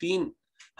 3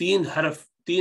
3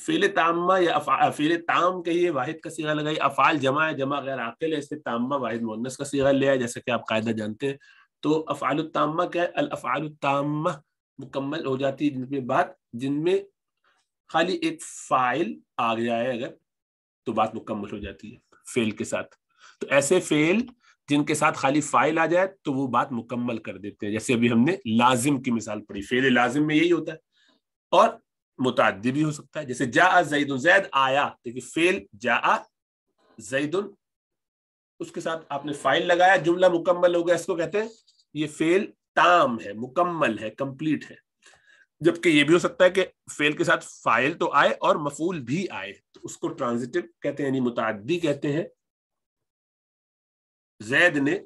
فعل تامہ یا فعل تام کہیے واحد کا صیغہ لگائی، افعال جمع ہے، جمع غیر عاقل ہے، اس سے تامہ واحد مؤنث کا صیغہ لیا ہے جیسا کہ آپ قاعدہ جانتے ہیں. تو افعال التامہ کیا ہے؟ الافعال التامہ مکمل ہو جاتی ہے جن میں خالی ایک فاعل آ گیا ہے اگر تو بات مکمل ہو جاتی ہے فعل کے ساتھ. تو ایسے فعل جن کے ساتھ خالی فاعل آ جائے تو وہ بات مکمل کر دیتے ہیں. جیسے ابھی ہم نے لازم کی مثال پڑھی، فعل لازم میں یہی ہوتا ہے، اور متعدی بھی ہو سکتا ہے. جیسے جاء زید، زید آیا، دیکھیے فعل جاء زید، اس کے ساتھ آپ نے فاعل لگایا، جملہ مکمل ہو گیا، اس کو کہتے ہیں یہ فعل تام ہے، مکمل ہے، کمپلیٹ ہے. جبکہ یہ بھی ہو سکتا ہے کہ فعل کے ساتھ فاعل تو آئے اور مفعول بھی آئے، تو اس کو ٹرانزٹیو کہتے ہیں، یعنی متعدی کہتے ہیں. زید نے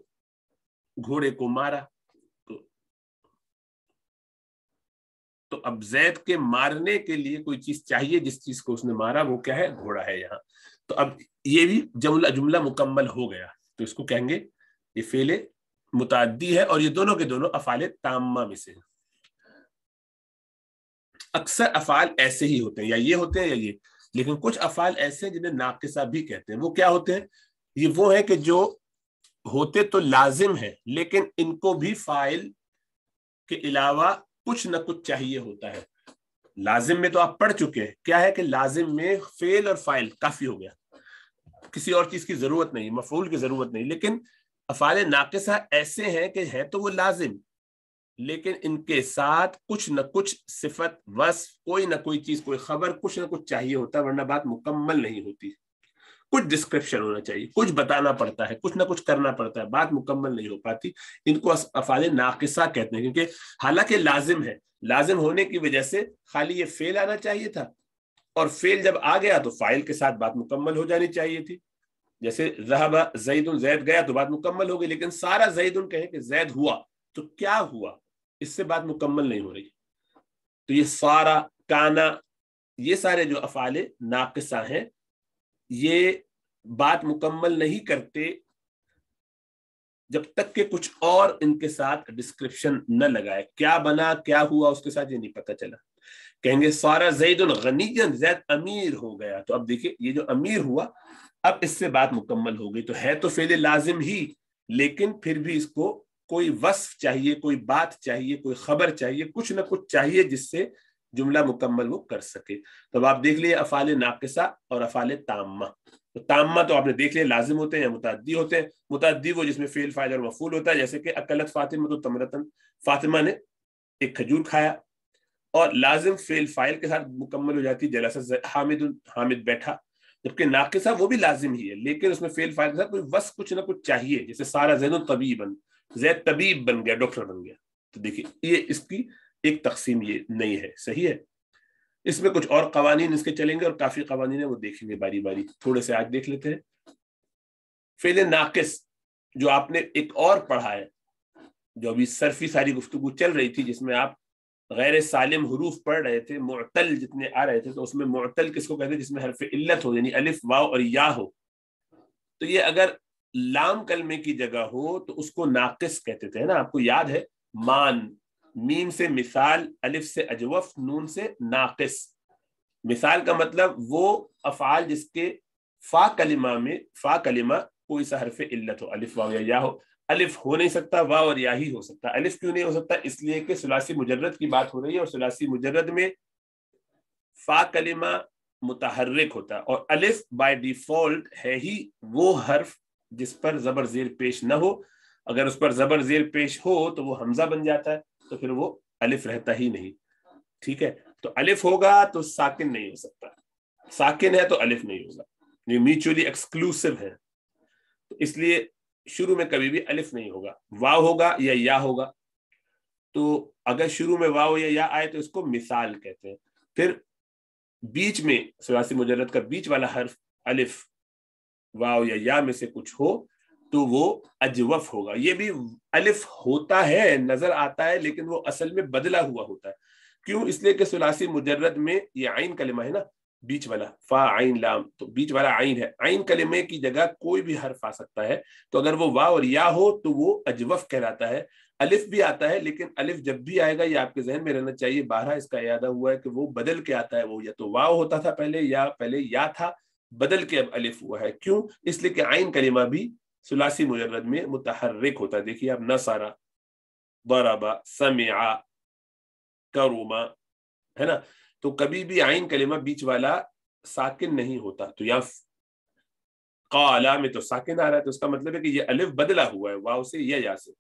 گھوڑے کو مارا، تو اب زید کے مارنے کے لیے کوئی چیز چاہیے، جس چیز کو اس نے مارا وہ کیا ہے؟ گھوڑا ہے یہاں. تو اب یہ بھی جملہ مکمل ہو گیا، تو اس کو کہیں گے یہ فعل متعدی ہے، اور یہ دونوں کے دونوں افعال تامہ میں سے ہیں. اکثر افعال ایسے ہی ہوتے ہیں، یا یہ ہوتے ہیں یا یہ، لیکن کچھ افعال ایسے ہیں جنہیں ناقصہ بھی کہتے ہیں. وہ کیا ہوتے ہیں؟ یہ وہ ہیں کہ جو ہوتے تو لازم ہے لیکن ان کو بھی فاعل کے علاوہ کچھ نہ کچھ چاہیے ہوتا ہے. لازم میں تو آپ پڑھ چکے ہیں، کیا ہے کہ لازم میں فعل اور فاعل کافی ہو گیا، کسی اور چیز کی ضرورت نہیں، مفعول کی ضرورت نہیں. لیکن افعال ناقصہ ایسے ہیں کہ ہے تو وہ لازم، لیکن ان کے ساتھ کچھ نہ کچھ صفت، وصف، کوئی نہ کوئی چیز، کوئی خبر، کچھ نہ کچھ چاہیے ہوتا ہے، ورنہ بات مکمل نہیں ہوتی. کچھ ڈسکرپشن ہونا چاہیے، کچھ بتانا پڑتا ہے، کچھ نہ کچھ کرنا پڑتا ہے، بات مکمل نہیں ہو پاتی. ان کو افعال ناقصہ کہتے ہیں، کیونکہ حالانکہ لازم ہے، لازم ہونے کی وجہ سے خالی یہ فعل آنا چاہیے تھا، اور فعل جب آ گیا تو فاعل کے ساتھ بات مکمل ہو جانی چاہیے تھی. جیسے ذهب زید، زید گیا تو بات مکمل ہو گئی، لیکن سارا زید کہیں کہ زید ہوا تو کیا ہوا، اس سے بات مکمل نہیں ہو رہی. تو یہ سارا، کانا، یہ سارے جو افعال ناقصہ ہیں یہ بات مکمل نہیں کرتے جب تک کہ کچھ اور ان کے ساتھ ڈسکرپشن نہ لگائے. کیا بنا، کیا ہوا، اس کے ساتھ یہ نہیں پتہ چلا. کہیں گے سارا زید غنیًا، زید امیر ہو گیا. تو اب دیکھیے یہ جو امیر ہوا، اب اس سے بات مکمل ہو گئی. تو ہے تو فعل لازم ہی، لیکن پھر بھی اس کو کوئی وصف چاہیے، کوئی بات چاہیے، کوئی خبر چاہیے، کچھ نہ کچھ چاہیے جس سے جملہ مکمل وہ کر سکے. تو اب آپ دیکھ لیے افعال ناقصہ اور افعال تامہ. تو تامہ تو آپ نے دیکھ لیا لازم ہوتے ہیں یا متعدی ہوتے ہیں. متعدی وہ جس میں فعل، فاعل اور مفعول ہوتا ہے، جیسے کہ اکلت فاطمہ تمرتن، فاطمہ نے ایک کھجور کھایا، اور لازم فعل فاعل کے ساتھ مکمل ہو جاتی، جلسہ حامد، حامد بیٹھا. جبکہ ناقصہ وہ بھی لازم ہی ہے، لیکن اس میں فعل فاعل کے ساتھ کوئی وصف، کچھ نہ کچھ چاہیے. جیسے سارا زید طبیبا، زید طبیب بن گیا، ڈاکٹر بن گیا. تو دیکھیے یہ اس کی ایک تقسیم یہ نہیں ہے، صحیح ہے. اس میں کچھ اور قوانین اس کے چلیں گے، اور کافی قوانین ہیں وہ دیکھیں گے باری باری. تھوڑے سے آج دیکھ لیتے ہیں. فعل ناقص جو آپ نے ایک اور پڑھا ہے، جو ابھی صرفی ساری گفتگو چل رہی تھی، جس میں آپ غیر سالم حروف پڑھ رہے تھے، معتل جتنے آ رہے تھے، تو اس میں معتل کس کو کہتے ہیں؟ جس میں حرف علت ہو، یعنی الف، واو اور یا ہو. تو یہ اگر لام کلمے کی جگہ ہو تو اس کو ناقص کہتے تھے نا. آپ کو یاد ہے، مان، میم سے مثال، الف سے اجوف، نون سے ناقص. مثال کا مطلب وہ افعال جس کے فا کلمہ میں، فا کلمہ کوئی سا حرف علت ہو، الف، واو یا یا ہو. الف ہو نہیں سکتا، واو اور یا ہی ہو سکتا. الف کیوں نہیں ہو سکتا؟ اس لیے کہ ثلاثی مجرد کی بات ہو رہی ہے، اور ثلاثی مجرد میں فا کلمہ متحرک ہوتا ہے، اور الف بائی ڈیفالٹ ہے ہی وہ حرف جس پر زبر زیر پیش نہ ہو. اگر اس پر زبر زیر پیش ہو تو وہ حمزہ بن جاتا ہے، تو پھر وہ الف رہتا ہی نہیں. ٹھیک ہے، تو الف ہوگا تو ساکن نہیں ہو سکتا، ساکن ہے تو الف نہیں ہوگا، یہ میوچولی ایکسکلوسیو ہے. تو اس لیے شروع میں کبھی بھی الف نہیں ہوگا، واو ہوگا یا یا ہوگا. تو اگر شروع میں واو یا یا آئے تو اس کو مثال کہتے ہیں. پھر بیچ میں ثلاثی مجرد کا بیچ والا حرف الف، واو یا یا میں سے کچھ ہو تو وہ اجوف ہوگا. یہ بھی الف ہوتا ہے، نظر آتا ہے، لیکن وہ اصل میں بدلا ہوا ہوتا ہے. کیوں؟ اس لیے کہ ثلاثی مجرد میں یہ عین کلمہ ہے نا، بیچ والا فا عین لام، تو بیچ والا عین ہے. عین کلمے کی جگہ کوئی بھی حرف آ سکتا ہے، تو اگر وہ واو اور یا ہو تو وہ اجوف کہلاتا ہے. الف بھی آتا ہے، لیکن الف جب بھی آئے گا یہ آپ کے ذہن میں رہنا چاہیے، بارہا اس کا ارادہ ہوا ہے کہ وہ بدل کے آتا ہے. وہ یا تو واو ہوتا تھا پہلے، یا پہلے یا تھا، بدل کے اب الف ہوا ہے. کیوں؟ اس لیے کہ عین کلمہ بھی ثلاثی مجرد میں متحرک ہوتا ہے. دیکھیے اب نصر، ضرب، سمع، کرما، ہے نا. تو کبھی بھی عین کلمہ بیچ والا ساکن نہیں ہوتا. تو یا قالا میں تو ساکن آ رہا ہے، تو اس کا مطلب ہے کہ یہ الف بدلا ہوا ہے واو سے یا سے.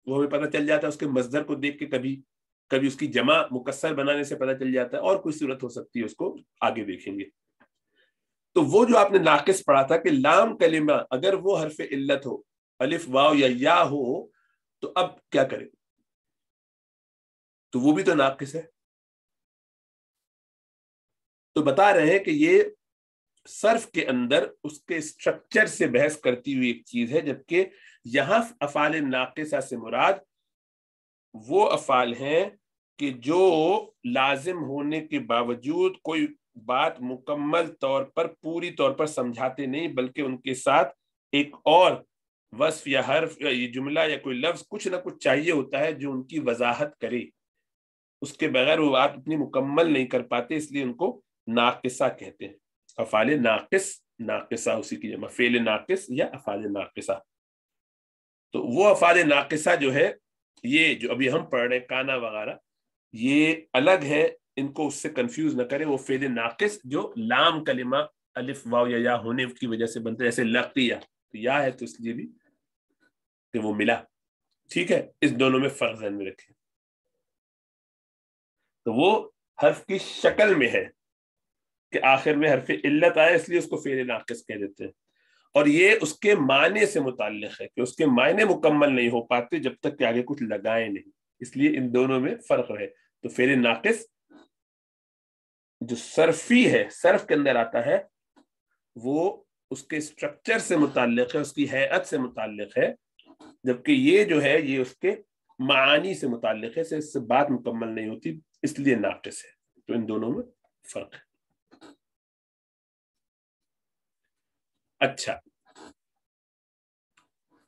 وہ ہمیں پتہ چل جاتا ہے اس کے مصدر کو دیکھ کے، کبھی اس کی جمع مکسر بنانے سے پتہ چل جاتا ہے، اور کوئی صورت ہو سکتی ہے، اس کو آگے دیکھیں گے. تو وہ جو آپ نے ناقص پڑھا تھا کہ لام کلمہ اگر وہ حرف علت ہو، الف واو یا ہو، تو اب کیا کریں؟ تو وہ بھی تو ناقص ہے. تو بتا رہے ہیں کہ یہ صرف کے اندر اس کے اسٹرکچر سے بحث کرتی ہوئی ایک چیز ہے، جبکہ یہاں افعال ناقصہ سے مراد وہ افعال ہیں کہ جو لازم ہونے کے باوجود کوئی بات مکمل طور پر پوری طور پر سمجھاتے نہیں، بلکہ ان کے ساتھ ایک اور وصف یا حرف یا یہ جملہ یا کوئی لفظ کچھ نہ کچھ چاہیے ہوتا ہے جو ان کی وضاحت کرے. اس کے بغیر وہ بات اتنی مکمل نہیں کر پاتے، اس لیے ان کو ناقصہ کہتے ہیں. افعال ناقص، ناقصہ اسی کی جمع، فعل ناقص یا افعال ناقصہ. تو وہ افعال ناقصہ جو ہے، یہ جو ابھی ہم پڑھ رہے ہیں کانا وغیرہ، یہ الگ ہے، ان کو اس سے کنفیوز نہ کریں. وہ فعل ناقص جو لام کلمہ الف واو یا ہونے کی وجہ سے بنتے ہیں، جیسے لقیہ، تو یا ہے تو اس لیے بھی کہ وہ ملا. ٹھیک ہے، اس دونوں میں فرق ذہن میں رکھیں. تو وہ حرف کی شکل میں ہے کہ آخر میں حرف علت آئے، اس لیے اس کو فعل ناقص کہہ دیتے ہیں. اور یہ اس کے معنی سے متعلق ہے کہ اس کے معنی مکمل نہیں ہو پاتے جب تک کہ آگے کچھ لگائے نہیں، اس لیے ان دونوں میں فرق رہے. تو فعل ناقص جو صرفی ہے، صرف کے اندر آتا ہے، وہ اس کے اسٹرکچر سے متعلق ہے، اس کی ہیئت سے متعلق ہے، جبکہ یہ جو ہے یہ اس کے معانی سے متعلق ہے، اس سے بات مکمل نہیں ہوتی، اس لیے ناقص ہے. تو ان دونوں میں فرق ہے. اچھا،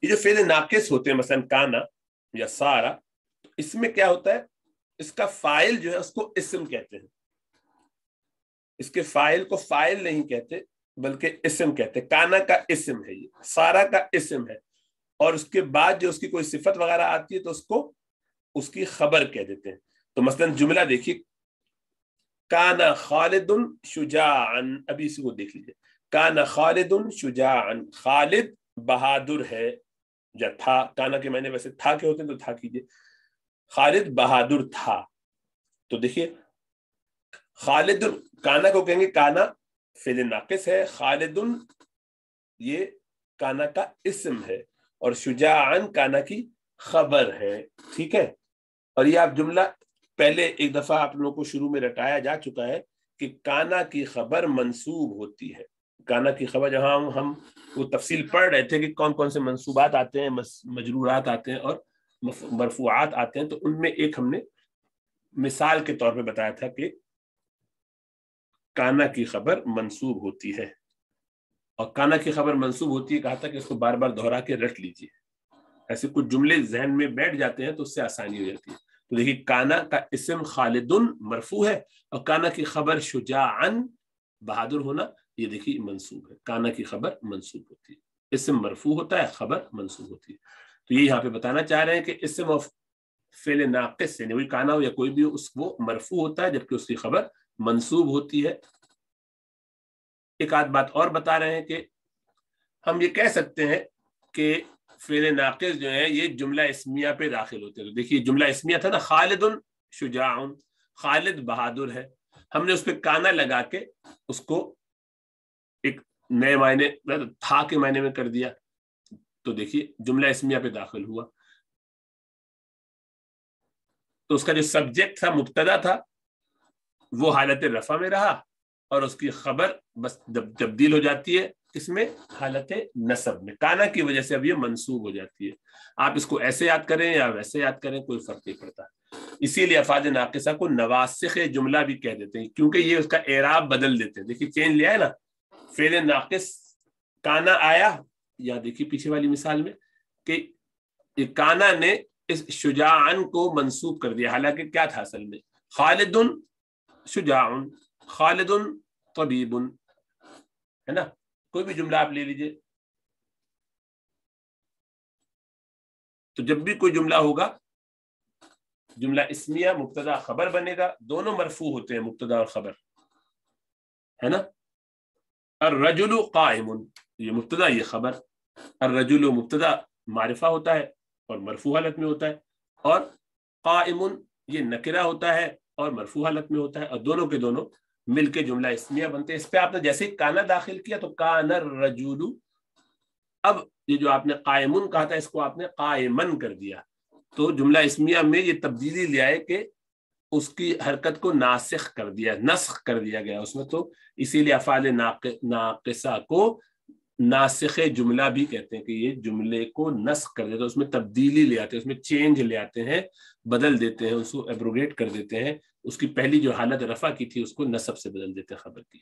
یہ جو فعل ناقص ہوتے ہیں مثلا کانا یا سارا، اس میں کیا ہوتا ہے؟ اس کا فاعل جو ہے اس کو اسم کہتے ہیں. اس کے فاعل کو فاعل نہیں کہتے بلکہ اسم کہتے ہیں. کانا کا اسم ہے، یہ سارا کا اسم ہے، اور اس کے بعد جو اس کی کوئی صفت وغیرہ آتی ہے تو اس کو اس کی خبر کہہ دیتے ہیں. تو مثلا جملہ دیکھیے، کانا خالد شجاعا، ابھی اسی کو دیکھ لیجیے. کانا خالد شجاعا، خالد بہادر ہے، یا تھا. کانا کے معنی ویسے تھا کے ہوتے ہیں تو تھا کیجیے. خالد بہادر تھا. تو دیکھیے خالد، کانا کو کہیں گے کانا فعل ناقص ہے، خالد یہ کانا کا اسم ہے، اور شجاعن کانا کی خبر ہے. ٹھیک ہے. اور یہ آپ جملہ پہلے ایک دفعہ آپ لوگوں کو شروع میں رٹایا جا چکا ہے کہ کانا کی خبر منصوب ہوتی ہے. کانا کی خبر جہاں ہم وہ تفصیل پڑھ رہے تھے کہ کون کون سے منصوبات آتے ہیں، مجرورات آتے ہیں اور مرفوعات آتے ہیں، تو ان میں ایک ہم نے مثال کے طور پہ بتایا تھا کہ کانا کی خبر منصوب ہوتی ہے. اور کانا کی خبر منصوب ہوتی ہے، کہا تھا کہ اس کو بار بار دہرا کے رٹ لیجیے، ایسے کچھ جملے ذہن میں بیٹھ جاتے ہیں تو اس سے آسانی ہو جاتی ہے. تو دیکھیے کانا کا اسم خالدن مرفوع ہے، اور کانا کی خبر شجاعن بہادر ہونا، یہ دیکھیے منصوب ہے. کانا کی خبر منصوب ہوتی ہے، اسم مرفوع ہوتا ہے، خبر منصوب ہوتی ہے. تو یہ یہاں پہ بتانا چاہ رہے ہیں کہ اسم آف فعل ناقص یعنی وہی کانا ہو یا کوئی بھی ہو، وہ مرفوع ہوتا ہے جبکہ اس کی خبر منصوب ہوتی ہے. ایک آدھ بات اور بتا رہے ہیں کہ ہم یہ کہہ سکتے ہیں کہ فعل ناقص جو ہے یہ جملہ اسمیہ پہ داخل ہوتے ہیں. تو دیکھیے جملہ اسمیہ تھا نا، خالد شجاع، خالد بہادر ہے، ہم نے اس پہ کانا لگا کے اس کو ایک نئے معنی تھا کے معنی میں کر دیا، تو دیکھیے جملہ اسمیہ پہ داخل ہوا. تو اس کا جو سبجیکٹ تھا، مبتدا تھا، وہ حالت رفع میں رہا، اور اس کی خبر بس تبدیل ہو جاتی ہے اس میں حالت نصب میں کانا کی وجہ سے اب یہ منصوب ہو جاتی ہے. آپ اس کو ایسے یاد کریں یا ویسے یاد کریں کوئی فرق نہیں پڑتا. اسی لیے افعال ناقصہ کو نواسخ جملہ بھی کہہ دیتے ہیں کیونکہ یہ اس کا اعراب بدل دیتے ہیں. دیکھیے چینج لیا ہے نا, فعل ناقص کانا آیا, یا دیکھیے پیچھے والی مثال میں کہ کانا نے اس شجاعن کو منصوب کر دیا, حالانکہ کیا تھا اصل میں خالد شجاع, خالد طبیب, ہے نا. کوئی بھی جملہ آپ لے لیجئے, تو جب بھی کوئی جملہ ہوگا جملہ اسمیہ مبتدا خبر بنے گا, دونوں مرفوع ہوتے ہیں مبتدا اور خبر, ہے نا. الرجل قائم, یہ مبتدا یہ خبر. الرجل مبتدا معرفہ ہوتا ہے اور مرفوع حالت میں ہوتا ہے, اور قائم یہ نکرہ ہوتا ہے اور مرفوع حالت میں ہوتا ہے, اور دونوں کے دونوں مل کے جملہ اسمیہ بنتے ہیں. اس پہ آپ نے جیسے ہی کانا داخل کیا تو کان الرجل, اب یہ جو آپ نے قائمن کہا تھا اس کو آپ نے قائمن کر دیا, تو جملہ اسمیہ میں یہ تبدیلی لے آئے کہ اس کی حرکت کو ناسخ کر دیا, نسخ کر دیا گیا اس میں. تو اسی لیے افعال ناقصہ کو ناسخ جملہ بھی کہتے ہیں کہ یہ جملے کو نسخ کر دیتے ہیں, اس میں تبدیلی لے آتے ہیں, اس میں چینج لے آتے ہیں, بدل دیتے ہیں, اس کو ایبروگیٹ کر دیتے ہیں. اس کی پہلی جو حالت رفع کی تھی اس کو نصب سے بدل دیتے ہیں خبر کی.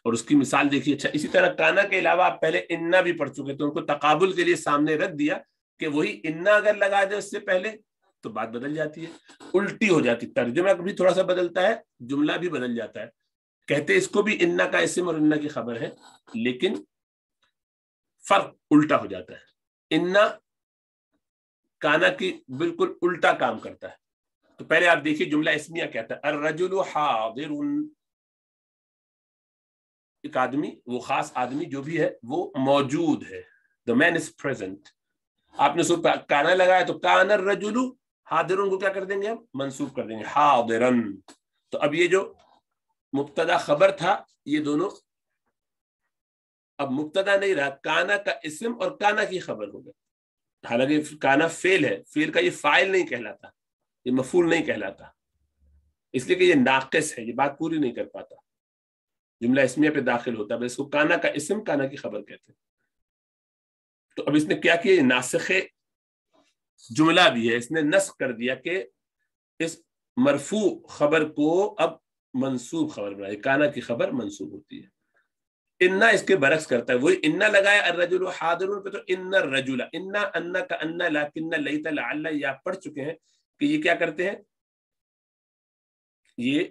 اور اس کی مثال دیکھیے. اچھا, اسی طرح کانا کے علاوہ آپ پہلے انا بھی پڑھ چکے, تو ان کو تقابل کے لیے سامنے رکھ دیا کہ وہی انا اگر لگا دے اس سے پہلے تو بات بدل جاتی ہے, الٹی ہو جاتی, ترجمہ بھی تھوڑا سا بدلتا ہے, جملہ بھی بدل جاتا ہے. کہتے اس کو بھی انا کا اسم اور انا کی خبر ہے, لیکن فرق الٹا ہو جاتا ہے. انا کانا کی بالکل الٹا کام کرتا ہے. تو پہلے آپ دیکھیے جملہ اسمیہ کہتا ہے الرجل حاضر, ایک آدمی, وہ خاص آدمی جو بھی ہے وہ موجود ہے, the man is present. آپ نے صرف کانا لگایا تو کان الرجل حاضرن کو کیا کر دیں گے ہم, منصوب کر دیں گے حاضرن. تو اب یہ جو مبتدا خبر تھا یہ دونوں اب مبتدا نہیں رہا, کانا کا اسم اور کانا کی خبر ہو گیا. حالانکہ کانا فعل ہے, فعل کا یہ فاعل نہیں کہلاتا, یہ مفعول نہیں کہلاتا, اس لیے کہ یہ ناقص ہے, یہ بات پوری نہیں کر پاتا, جملہ اسمیہ پہ داخل ہوتا ہے, اس کو کانا کا اسم کانا کی خبر کہتے ہیں. تو اب اس نے کیا کیا, ناسخ جملہ بھی ہے, اس نے نسخ کر دیا کہ اس مرفوع خبر کو اب منصوب خبر بنائے, کانا کی خبر منصوب ہوتی ہے. انا اس کے برعکس کرتا ہے, وہی انا لگایا الرجل حاضر پہ تو ان الرجل, انا انا کا انا لکن لیت لعل, یہ آپ پڑھ چکے ہیں کہ یہ کیا کرتے ہیں, یہ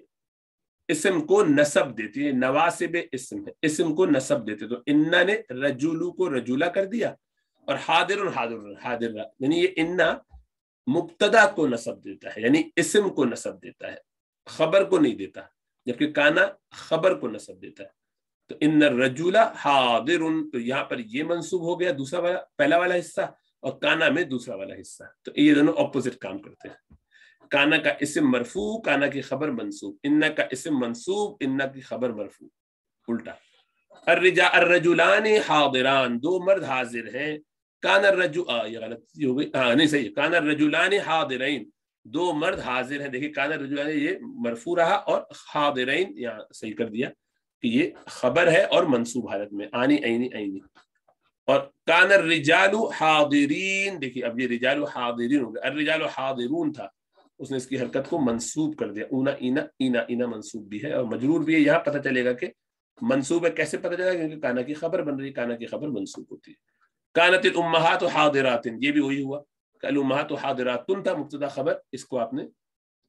اسم کو نسب دیتی ہے, نواسب اسم ہے, اسم کو نسب دیتے. تو انا نے رجولو کو رجولا کر دیا, اور حاضر حاضر حاضر, یعنی یہ انا مبتدا کو نسب دیتا ہے, یعنی اسم کو نسب دیتا ہے, خبر کو نہیں دیتا, جبکہ کانا خبر کو نسب دیتا ہے. تو ان الرجل حاضر, تو یہاں پر یہ منصوب ہو گیا دوسرا والا, پہلا والا حصہ, اور کانا میں دوسرا والا حصہ. تو یہ دونوں اپوزٹ کام کرتے ہیں. کانا کا اسم مرفوع, کانا کی خبر منصوب, انا کا اسم منصوب, انا کی خبر مرفوع, الٹا. الرجلان حاضران, دو مرد حاضر ہیں. کان الرجل, یہ غلطی ہو گئی, نہیں صحیح, کان الرجلان حاضرین, دو مرد حاضر ہیں. دیکھیے کان الرجلان یہ مرفوع رہا, اور حاضرین یہاں صحیح کر دیا کہ یہ خبر ہے اور منصوب حالت میں, آنی عینی عینی. اور کان الرجال حاضرین, دیکھیے اب یہ رجال حاضرین ہو گیا, الرجال حاضرون تھا, اس نے اس کی حرکت کو منصوب کر دیا, اونا اینا, اینا اینا منصوب بھی ہے اور مجرور بھی ہے. یہاں پتہ چلے گا کہ منصوب ہے, کیسے پتہ چلے گا, کیونکہ کانا کی خبر بن رہی ہے, کانا کی خبر منصوب ہوتی ہے. کانت الامہات حاضرات, یہ بھی وہی ہوا, الامہات حاضرات تھا مبتدا خبر, اس کو آپ نے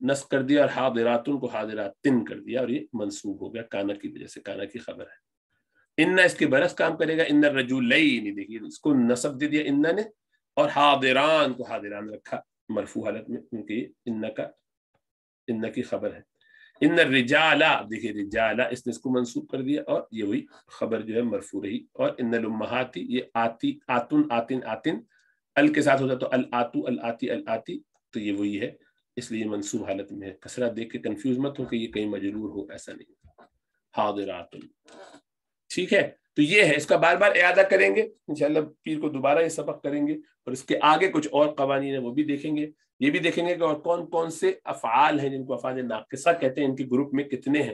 نصب کر دیا اور حاضراتن کو حاضراتن کر دیا, اور یہ منصوب ہو گیا کانا کی وجہ سے, کانا کی خبر ہے. انا اس کے برعکس کام کرے گا, ان الرجلین, دیکھیے اس کو نصب دے دیا انا نے, اور حاضران کو حاضران رکھا مرفوع حالت میں, کیونکہ انا کی خبر ہے. ان الرجال, دیکھیے رجال, اس نے اس کو منصوب کر دیا, اور یہ وہی خبر جو ہے مرفوع رہی. اور ان الامہات, یہ آتی, آتن آتن آتن, ال کے ساتھ ہوتا تو الاتو الاتی الاتی, تو یہ وہی ہے, اس لیے منصوب حالت میں ہے. کسرہ دیکھ کے کنفیوز مت ہو کہ یہ کہیں مجرور ہو, ایسا نہیں, حاضرات. ٹھیک ہے, تو یہ ہے, اس کا بار بار اعادہ کریں گے انشاءاللہ, پیر کو دوبارہ یہ سبق کریں گے, اور اس کے آگے کچھ اور قوانین ہیں وہ بھی دیکھیں گے. یہ بھی دیکھیں گے کہ اور کون کون سے افعال ہیں جن کو افعال ناقصہ کہتے ہیں, ان کے گروپ میں کتنے ہیں,